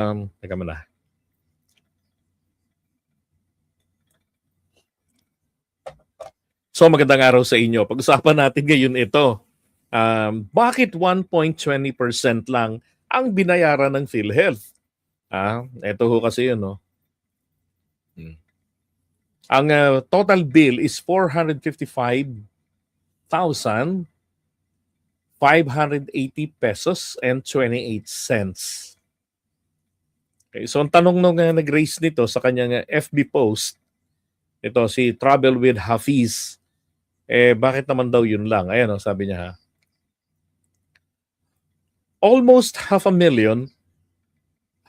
Teka muna. So magandang araw sa inyo. Pag-usapan natin ngayon ito. Bakit 1.20% lang ang binayaran ng PhilHealth? Ito ho kasi yun, no? Ang total bill is 455,580 pesos and 28 cents. Okay, so ang tanong nung nag-raise nito sa kanyang FB post, ito si Travel with Hafiz, bakit naman daw yun lang? Ayan, sabi niya ha. Almost 500,000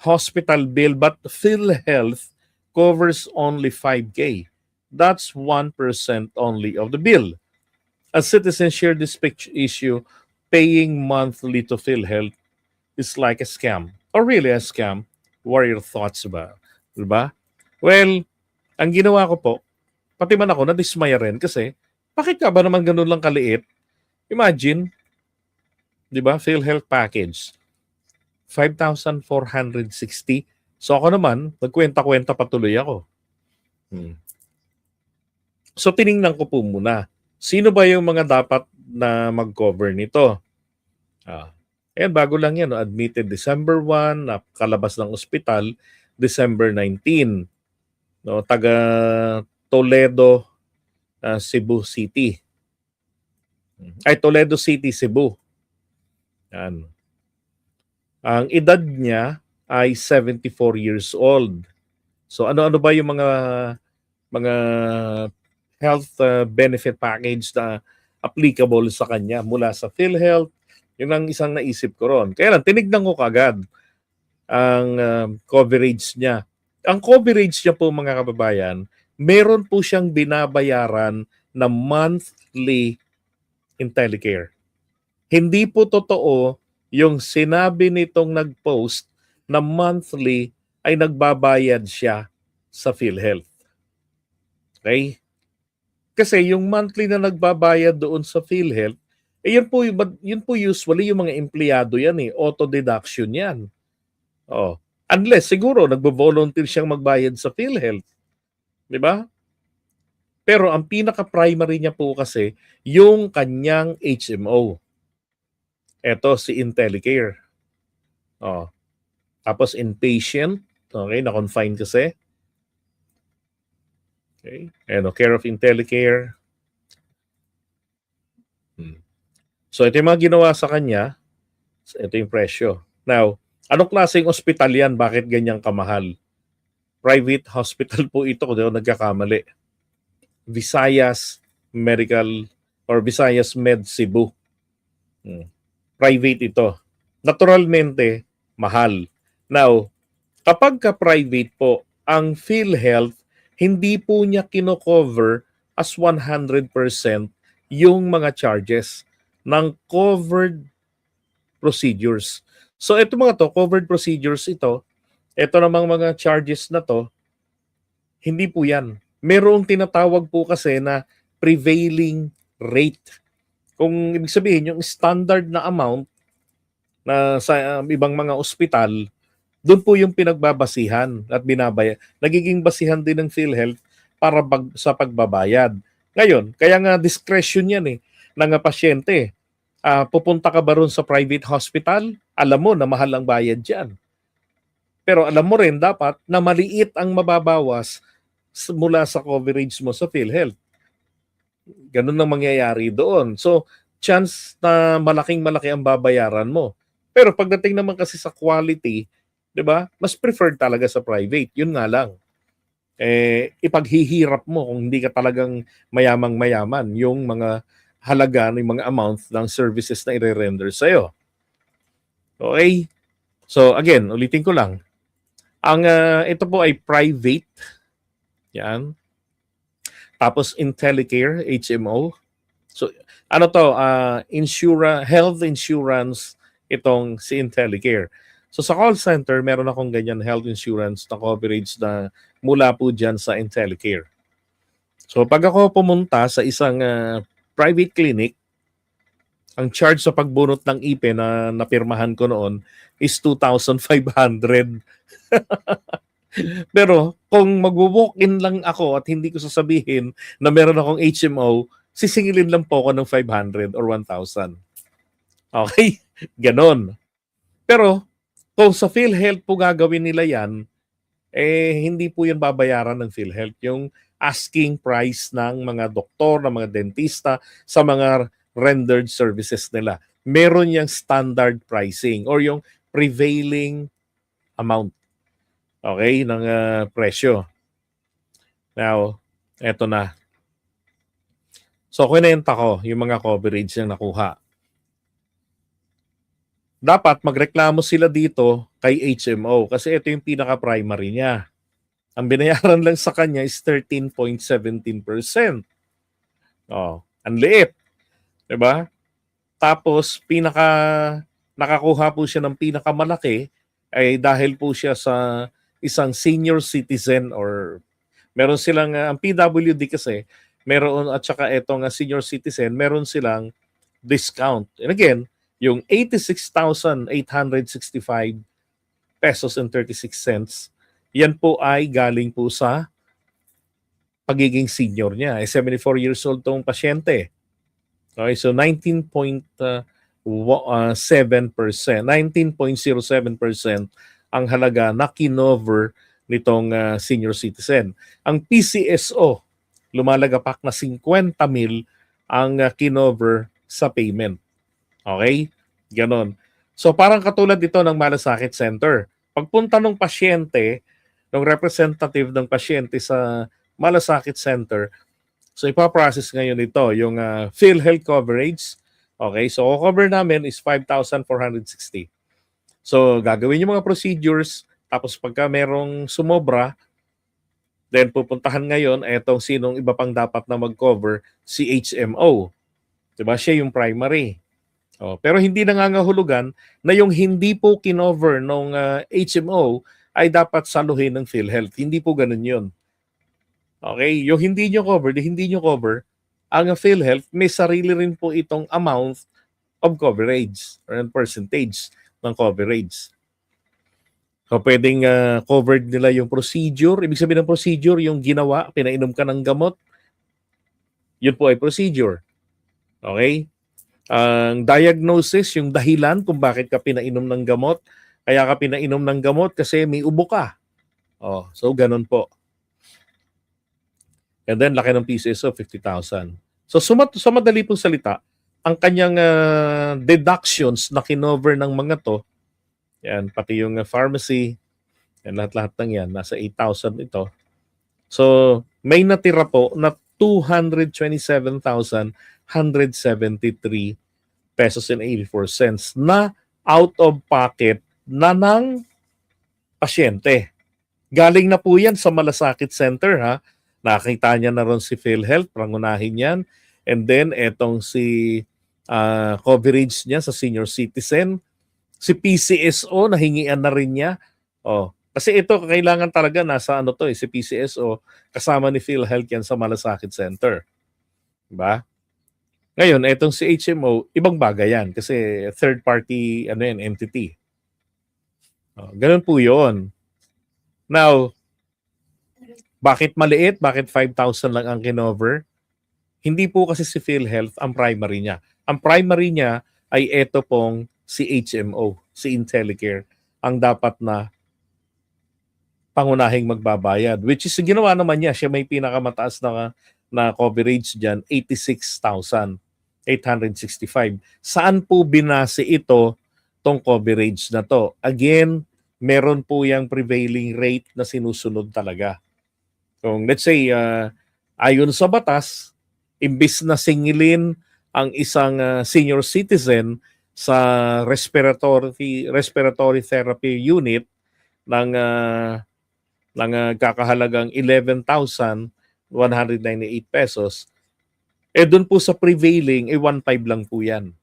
hospital bill but PhilHealth covers only 5K. That's 1% only of the bill. As citizens share this issue, paying monthly to PhilHealth is like a scam. Or really a scam. What are your thoughts ba? Diba? Well, ang ginawa ko po, pati man ako, nadismaya rin kasi, bakit ka ba naman ganun lang kaliit? Imagine, di ba, PhilHealth package, 5,460. So ako naman, nagkwenta-kwenta patuloy ako. So tiningnan ko po muna, sino ba yung mga dapat na mag-cover nito? Bago lang yan, admitted December 1, nakalabas ng ospital December 19. No, taga Toledo, Cebu City. Toledo City, Cebu. Yan. Ang edad niya ay 74 years old. So ano-ano ba yung mga health benefit package na applicable sa kanya mula sa PhilHealth? Yun ang isang naisip ko ron. Kaya lang, tinignan ko kagad ang coverage niya. Ang coverage niya po mga kababayan, meron po siyang binabayaran na monthly IntelliCare. Hindi po totoo yung sinabi nitong nag-post na monthly ay nagbabayad siya sa PhilHealth. Okay? Kasi yung monthly na nagbabayad doon sa PhilHealth, yun po usually yung mga empleyado yan auto-deduction yan. Unless siguro nagbo-volunteer siyang magbayad sa PhilHealth. Di ba? Pero ang pinaka-primary niya po kasi yung kanyang HMO. Ito si IntelliCare. Tapos inpatient, okay, na-confine kasi. Okay, care of IntelliCare. So ito yung mga ginawa sa kanya. Ito yung presyo. Now, anong klaseng ospital yan? Bakit ganyan kamahal? Private hospital po ito kung di ako nagkakamali. Visayas Medical or Visayas Med Cebu. Private ito. Naturalmente, mahal. Now, kapag ka-private po, ang PhilHealth, hindi po niya kino-cover as 100% yung mga charges ng covered procedures. So ito mga to, covered procedures ito namang mga charges na to, hindi po yan. Merong tinatawag po kasi na prevailing rate. Kung ibig sabihin, yung standard na amount na sa ibang mga ospital, doon po yung pinagbabasihan at binabaya. Nagiging basihan din ng PhilHealth para sa pagbabayad. Ngayon, kaya nga discretion yan ng pasyente. Pupunta ka ba ron sa private hospital? Alam mo na mahal ang bayad dyan. Pero alam mo rin dapat na maliit ang mababawas mula sa coverage mo sa PhilHealth. Ganun ang mangyayari doon. So, chance na malaking-malaki ang babayaran mo. Pero pagdating naman kasi sa quality, 'di ba? Mas preferred talaga sa private. Yun nga lang. Ipaghihirap mo kung hindi ka talagang mayamang-mayaman yung mga halaga ng mga amount ng services na i-render sa'yo. Okay? So again, ulitin ko lang. Ang ito po ay private. Yan. Tapos IntelliCare, HMO. So ano to? Health insurance itong si IntelliCare. So sa call center, meron akong ganyan health insurance na coverage na mula po dyan sa IntelliCare. So pag ako pumunta sa isang private clinic, Ang charge sa pagbunot ng IPE na napirmahan ko noon is 2,500. Pero kung magwo-walk-in lang ako at hindi ko sasabihin na meron akong HMO, sisingilin lang po ako ng 500 or 1,000. Okay? Ganon. Pero kung sa PhilHealth po gagawin nila yan, hindi po yan babayaran ng PhilHealth. Yung asking price ng mga doktor, ng mga dentista sa mga rendered services nila. Meron yung standard pricing or yung prevailing amount, okay, ng presyo. Now, eto na. So, kinenta ko yung mga coverage na nakuha. Dapat magreklamo sila dito kay HMO kasi ito yung pinaka-primary niya. Ang binayaran lang sa kanya is 13.17%. Oh, ang liit. 'Di ba? Tapos nakakuha po siya ng pinakamalaki ay dahil po siya sa isang senior citizen or meron silang ang PWD kasi meron at saka etong senior citizen meron silang discount. And again, yung 86,865 pesos and 36 cents, yan po ay galing po sa pagiging senior niya. 74 years old tong pasyente. Okay, so 19.07% ang halaga na kinover nitong senior citizen. Ang PCSO, lumalagapak na 50 mil ang kinover sa payment. Okay? Ganon. So parang katulad dito ng malasakit center. Pagpunta ng pasyente, ng representative ng pasyente sa malasakit center, so ipaprocess ngayon ito, yung PhilHealth coverage. Okay, so cover namin is 5,460. So gagawin yung mga procedures, tapos pagka merong sumobra, then pupuntahan ngayon etong sinong iba pang dapat na mag-cover, si HMO. Diba? Siya yung primary. Oh, pero hindi nangangahulugan na yung hindi po kinover ng HMO ay dapat saluhin ng PhilHealth. Hindi po ganun yun. Okay? Yung hindi nyo cover, ang PhilHealth may sarili rin po itong amount of coverage or percentage ng coverage. So pwedeng covered nila yung procedure. Ibig sabihin ng procedure, yung ginawa, pinainom ka ng gamot, yun po ay procedure. Okay? Ang diagnosis, yung dahilan kung bakit ka pinainom ng gamot, kaya ka pinainom ng gamot kasi may ubo ka. Oh, so ganun po. And then laki ng PCSO, 50,000. So sa madali pong salita, ang kanyang deductions na kinover ng mga to, yan, pati yung pharmacy, yan, lahat-lahat ng yan, nasa 8,000 ito. So may natira po na 227,173 pesos and 84 cents na out of pocket na ng pasyente. Galing na po yan sa Malasakit Center, ha. Nakita niya na ron si PhilHealth, pangunahin yan. And then etong si coverage niya sa senior citizen, si PCSO nahingian na rin niya. Oh, kasi ito kailangan talaga nasa si PCSO kasama ni PhilHealth yan sa Malasakit Center. Diba? Ngayon, etong si HMO, ibang bagay yan kasi third party entity. Oh, ganun po 'yon. Now, bakit maliit? Bakit 5,000 lang ang kinover? Hindi po kasi si PhilHealth ang primary niya. Ang primary niya ay eto pong si HMO, si Intellicare, ang dapat na pangunahing magbabayad. Which is ginawa naman niya, siya may pinakamataas na coverage dyan, 86,865. Saan po binase ito, tong coverage na to? Again, meron po yung prevailing rate na sinusunod talaga. Kung let's say, ayon sa batas, imbis na singilin ang isang senior citizen sa respiratory therapy unit ng kakahalagang 11,198 pesos, doon po sa prevailing, 1.5 lang po yan.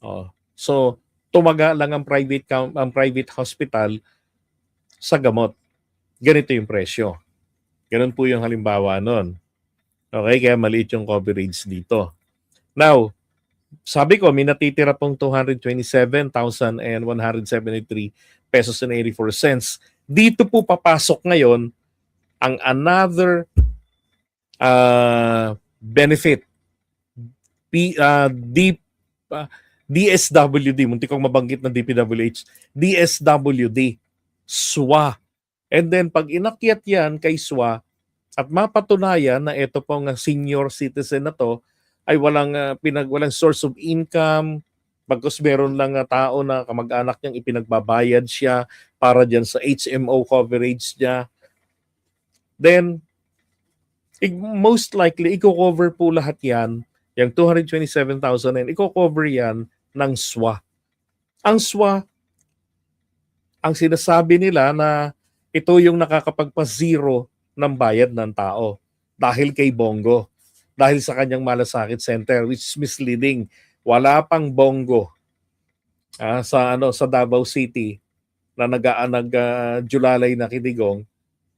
Oh. So, tumaga lang ang private hospital sa gamot. Ganito yung presyo. Ganun po yung halimbawa nun. Okay, kaya maliit yung coverage dito. Now, Sabi ko, may natitira pong 227,173 pesos and 84 cents. Dito po papasok ngayon ang another benefit. DSWD, muntik kong mabanggit ng DPWH, DSWD, SWA. And then pag inakyat yan kay SWA at mapatunayan na ito pong senior citizen na to ay walang source of income, bagkus meron lang tao na kamag-anak niyang ipinagbabayad siya para dyan sa HMO coverage niya, then most likely i-cover po lahat yan, yung 227,000 and i-cover yan ng SWA. Ang SWA, ang sinasabi nila na ito yung nakakapagpa-zero ng bayad ng tao dahil kay Bongo, dahil sa kanyang malasakit center, which is misleading. Wala pang Bongo sa Davao City na nag-julalay na kidigong,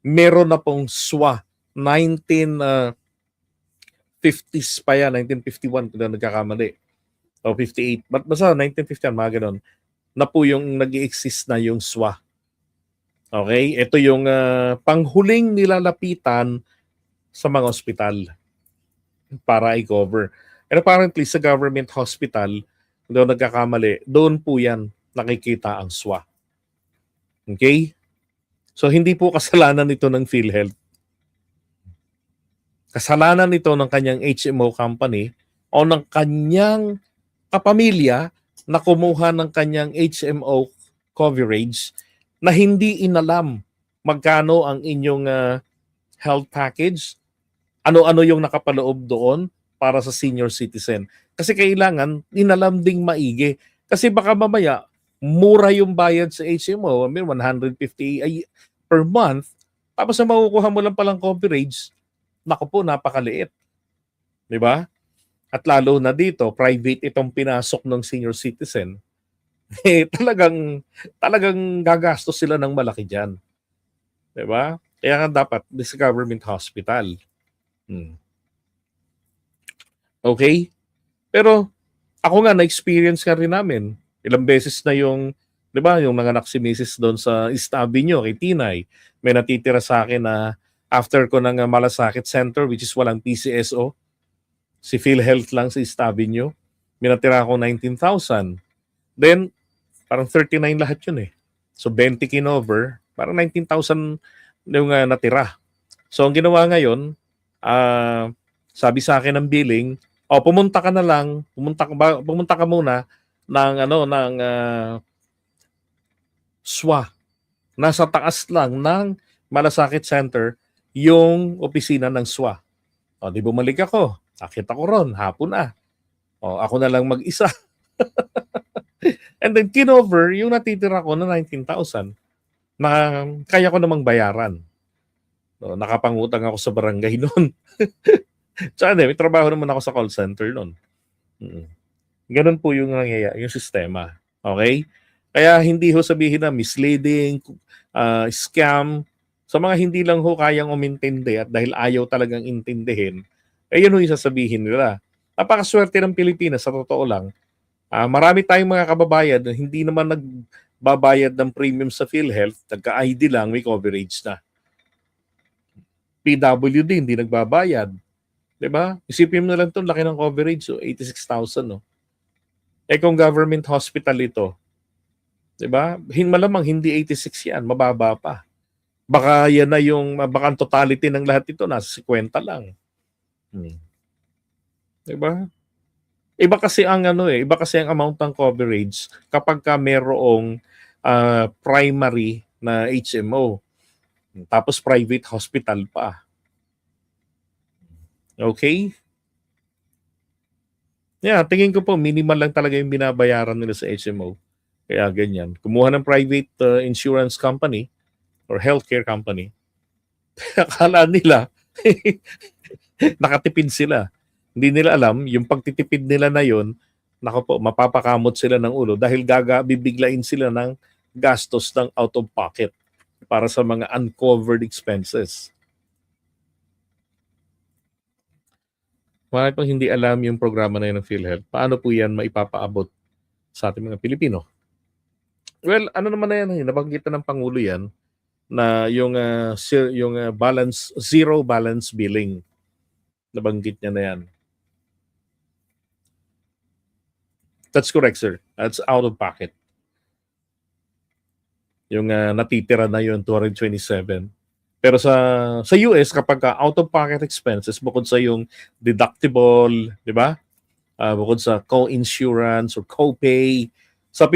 meron na pong SWA 1950s pa yan, 1951 kung na nagkakamali. O 58. Basta 1951, mga ganun. Na po yung nag-i-exist na yung SWA. Okay? Ito yung panghuling nilalapitan sa mga ospital para i-cover. And apparently, sa government hospital, doon nagkakamali, doon po yan nakikita ang SWA. Okay? So, hindi po kasalanan ito ng PhilHealth. Kasalanan ito ng kanyang HMO company o ng kanyang kapamilya na kumuha ng kanyang HMO coverage na hindi inalam magkano ang inyong health package, ano-ano yung nakapaloob doon para sa senior citizen. Kasi kailangan inalam ding maigi. Kasi baka mamaya, mura yung bayad sa HMO, 150 per month, tapos na makukuha mo lang palang coverage, naku po, napakaliit. Di ba? At lalo na dito, private itong pinasok ng senior citizen, talagang gagastos sila ng malaki dyan. Diba? Kaya nga dapat this government hospital. Okay? Pero ako nga, na-experience ka rin namin. Ilang beses na yung, di ba, yung nanganak si Mrs. doon sa East Avenue kay Tinay. May natitira sa akin na after ko ng malasakit center, which is walang PCSO, si PhilHealth lang sa East Avenue, may natira ako 19,000. Then, parang 39 lahat yun eh. So, 20 kinover, parang 19,000 yung natira. So, ang ginawa ngayon, sabi sa akin ng billing, pumunta ka na lang, pumunta ka muna ng SWA. Nasa taas lang ng malasakit center yung opisina ng SWA. Di bumalik ako. Nakita ko ron, hapon na. Ako na lang mag-isa. And then kinover yung natitira ko na 19,000 na kaya ko namang bayaran. Nakapangutang ako sa barangay noon. Tsaka may trabaho naman ako sa call center noon. Ganun po yung nangyayari, yung sistema. Okay? Kaya hindi ho sabihin na misleading, scam. Sa mga hindi lang ho kayang umintindi at dahil ayaw talagang intindihin, yun ho yung sasabihin nila. Napakaswerte ng Pilipinas, sa totoo lang. Marami tayong mga kababayan na hindi naman nagbabayad ng premium sa PhilHealth, nagka-ID lang, may coverage na. PWD, hindi nagbabayad. Diba? Isipin mo na lang ito, laki ng coverage, so 86,000. No? Kung government hospital ito, diba? Malamang hindi 86 yan, mababa pa. Baka yan na yung, baka ang totality ng lahat ito, nasa 50 lang. Diba? Iba kasi ang iba kasi ang amount ng coverage kapag ka merong primary na HMO. Tapos private hospital pa. Okay? Yeah, tingin ko po minimal lang talaga yung binabayaran nila sa HMO. Kaya ganyan. Kumuha ng private insurance company or healthcare company. Akala nila nakatipid sila. Hindi nila alam, yung pagtitipid nila na yun, naku po, mapapakamot sila ng ulo dahil bibiglain sila ng gastos ng out of pocket para sa mga uncovered expenses. Marami pang hindi alam yung programa na yun ng PhilHealth. Paano po yan maipapaabot sa ating mga Pilipino? Well, ano naman na yan, nabanggit na ng Pangulo yan, na yung, zero balance billing. Nabanggit niya na yan. That's correct, sir. That's out of pocket. Yung natitira na yun, 227. Pero sa US, kapag out of pocket expenses, bukod sa yung deductible, di ba? Bukod sa co-insurance or co-pay, sa